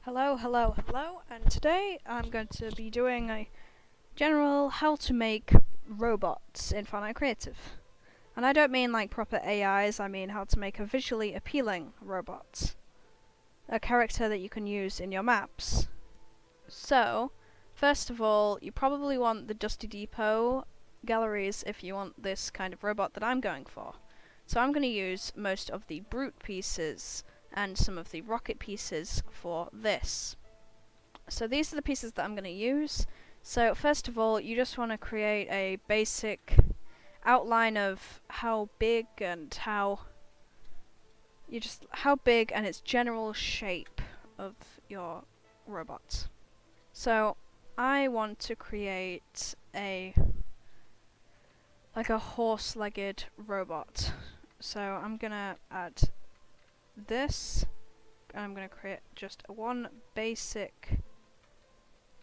Hello, hello, hello, and today I'm going to be doing a general how to make robots in Fortnite Creative. And I don't mean like proper AIs, I mean how to make a visually appealing robot. A character that you can use in your maps. So, first of all, you probably want the Dusty Depot galleries if you want this kind of robot that I'm going for. So I'm going to use most of the brute pieces and some of the rocket pieces for this. So these are the pieces that I'm going to use. So first of all, you just want to create a basic outline of how big and its general shape of your robot. So I want to create a horse-legged robot. So I'm gonna add this, and I'm going to create just one basic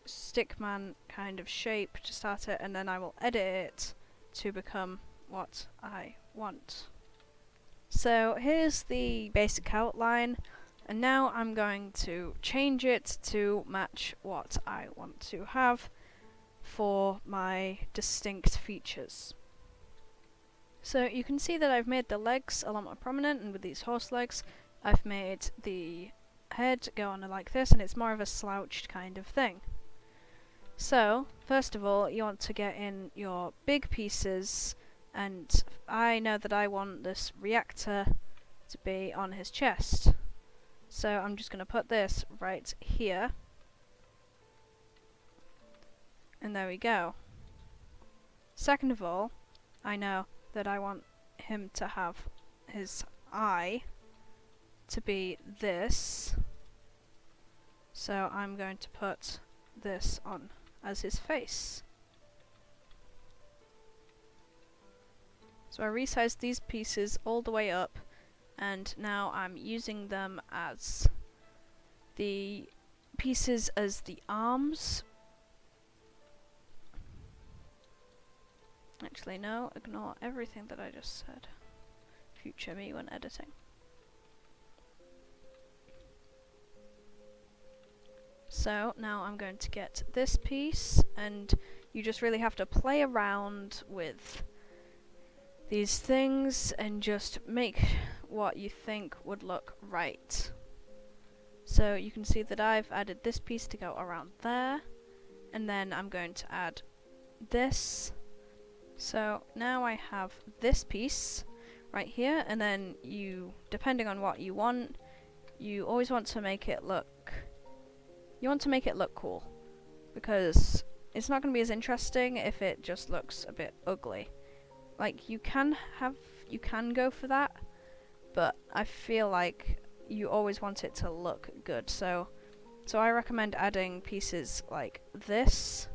stickman kind of shape to start it, and then I will edit it to become what I want. So here's the basic outline, and now I'm going to change it to match what I want to have for my distinct features. So you can see that I've made the legs a lot more prominent, and with these horse legs I've made the head go on like this, and it's more of a slouched kind of thing. So first of all, you want to get in your big pieces, and I know that I want this reactor to be on his chest. So I'm just going to put this right here, and there we go. Second of all, I know that I want him to have his eye to be this, so I'm going to put this on as his face. So I resized these pieces all the way up, and now I'm using them as the pieces as the arms. Actually, no, ignore everything that I just said. Future me when editing. So now I'm going to get this piece, and you just really have to play around with these things and just make what you think would look right. So you can see that I've added this piece to go around there, and then I'm going to add this. So now I have this piece right here, and then depending on what you want, you always want to make it look cool, because it's not going to be as interesting if it just looks a bit ugly. Like, you can go for that, but I feel like you always want it to look good. So I recommend adding pieces like this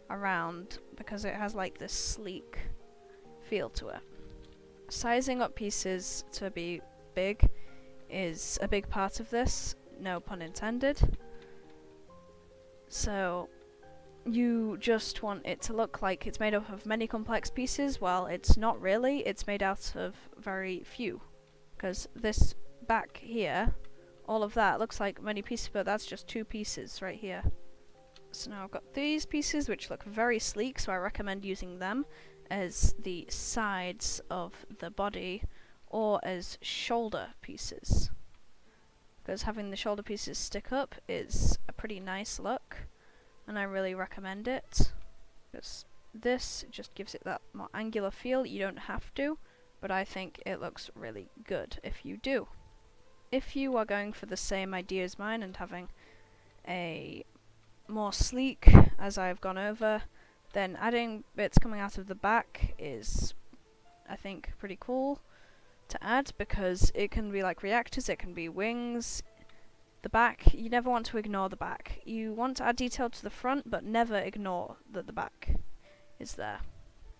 around, because it has like this sleek feel to it. Sizing up pieces to be big is a big part of this, no pun intended. So you just want it to look like it's made up of many complex pieces. Well, it's not really, it's made out of very few, because this back here, all of that looks like many pieces, but that's just two pieces right here. So now I've got these pieces which look very sleek, so I recommend using them as the sides of the body or as shoulder pieces, because having the shoulder pieces stick up is a pretty nice look, and I really recommend it, because this just gives it that more angular feel. You don't have to, but I think it looks really good if you do. If you are going for the same idea as mine and having a more sleek, as I've gone over, then adding bits coming out of the back is, I think, pretty cool to add, because it can be like reactors, it can be wings. The back, you never want to ignore the back. You want to add detail to the front, but never ignore that the back is there.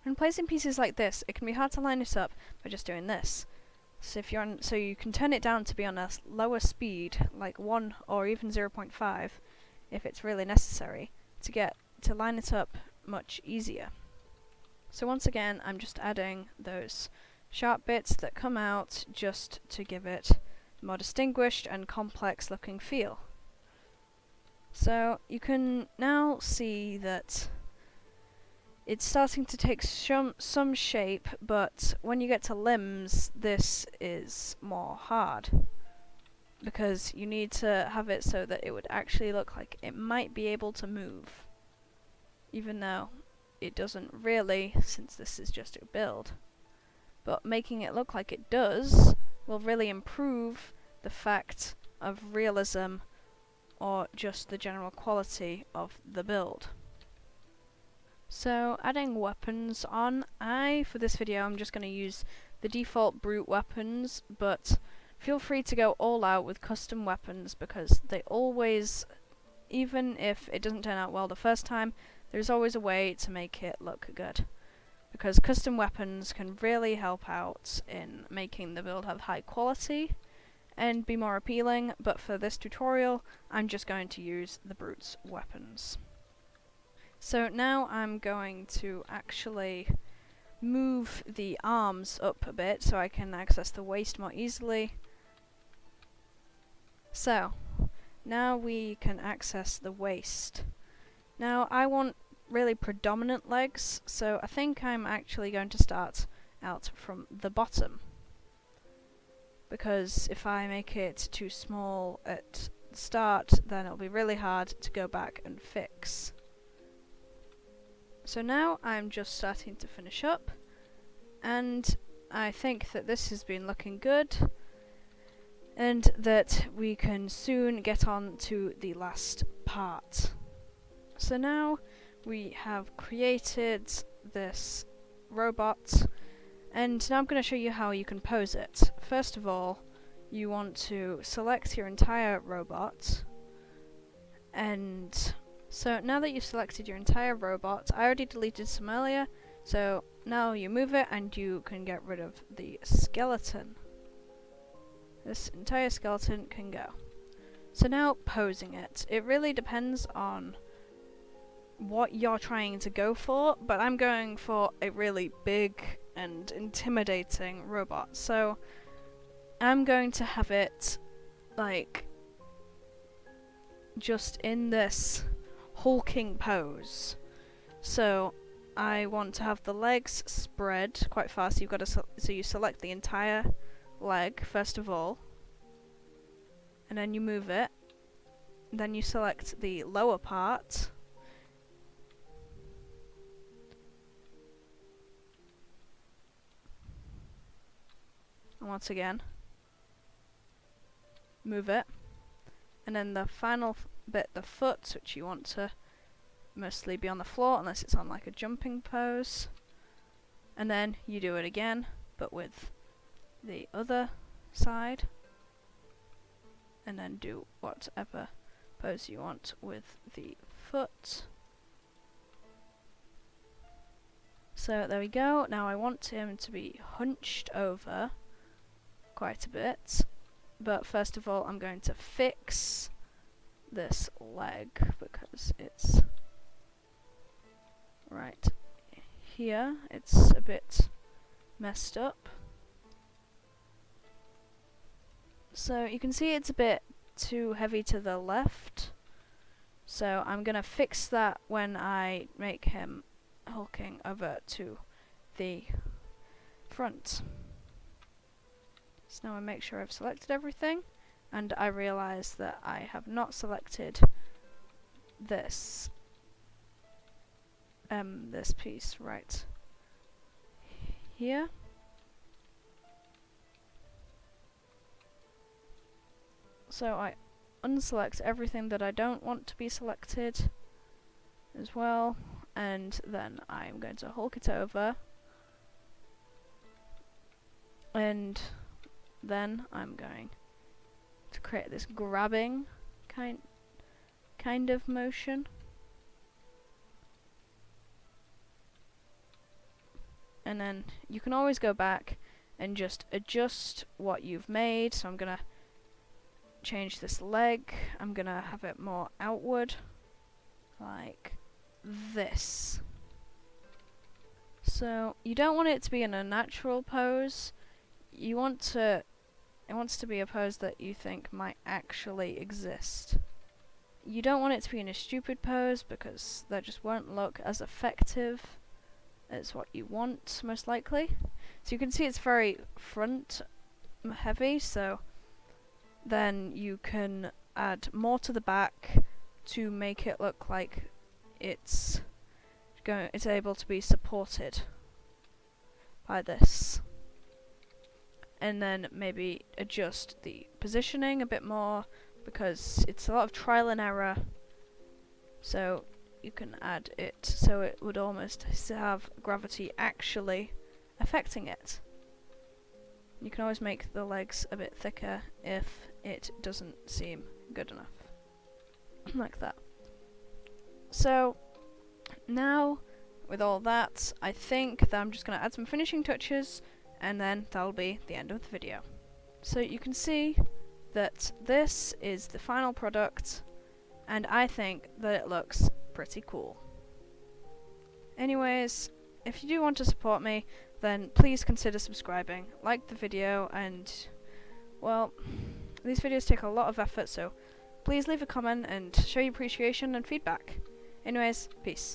When placing pieces like this, it can be hard to line it up by just doing this. So you can turn it down to be on a lower speed, like 1 or even 0.5, if it's really necessary, to get to line it up much easier. So once again, I'm just adding those sharp bits that come out just to give it a more distinguished and complex looking feel. So you can now see that it's starting to take some shape, but when you get to limbs, this is more hard, because you need to have it so that it would actually look like it might be able to move, even though it doesn't really, since this is just a build. But making it look like it does will really improve the fact of realism, or just the general quality of the build. So adding weapons on, for this video I'm just going to use the default brute weapons, but feel free to go all out with custom weapons, because they always, even if it doesn't turn out well the first time, there's always a way to make it look good. Because custom weapons can really help out in making the build have high quality and be more appealing, but for this tutorial I'm just going to use the brute's weapons. So now I'm going to actually move the arms up a bit so I can access the waist more easily. So now we can access the waist. Now I want really predominant legs, so I think I'm actually going to start out from the bottom, because if I make it too small at the start, then it'll be really hard to go back and fix. So now I'm just starting to finish up, and I think that this has been looking good, and that we can soon get on to the last part. So now we have created this robot, and now I'm going to show you how you can pose it. First of all, you want to select your entire robot, and so now that you've selected your entire robot, I already deleted some earlier, so now you move it and you can get rid of the skeleton. This entire skeleton can go. So now posing it. It really depends on what you're trying to go for, but I'm going for a really big and intimidating robot. So I'm going to have it like just in this hulking pose. So I want to have the legs spread quite fast. You've got to so you select the entire leg first of all, and then you move it. Then you select the lower part, and once again move it, and then the final bit, the foot, which you want to mostly be on the floor unless it's on like a jumping pose, and then you do it again but with the other side, and then do whatever pose you want with the foot. So there we go. Now I want him to be hunched over quite a bit, but first of all I'm going to fix this leg because it's right here, it's a bit messed up. So you can see it's a bit too heavy to the left, so I'm gonna fix that when I make him hulking over to the front. So now I make sure I've selected everything, and I realise that I have not selected this this piece right here. So I unselect everything that I don't want to be selected as well, and then I'm going to hulk it over, and then I'm going to create this grabbing kind of motion. And then you can always go back and just adjust what you've made. So I'm gonna change this leg. I'm gonna have it more outward, like this. So you don't want it to be in a natural pose. You want to, it wants to be a pose that you think might actually exist. you don't want it to be in a stupid pose because that just won't look as effective as what you want, most likely. So you can see it's very front heavy, so then you can add more to the back to make it look like it's able to be supported by this. And then maybe adjust the positioning a bit more because it's a lot of trial and error. So you can add it so it would almost have gravity actually affecting it. You can always make the legs a bit thicker if it doesn't seem good enough. Like that. So now with all that, I think that I'm just going to add some finishing touches and then that'll be the end of the video. So you can see that this is the final product and I think that it looks pretty cool. Anyways, if you do want to support me, then please consider subscribing, like the video, and well, these videos take a lot of effort, so please leave a comment and show your appreciation and feedback. Anyways, peace.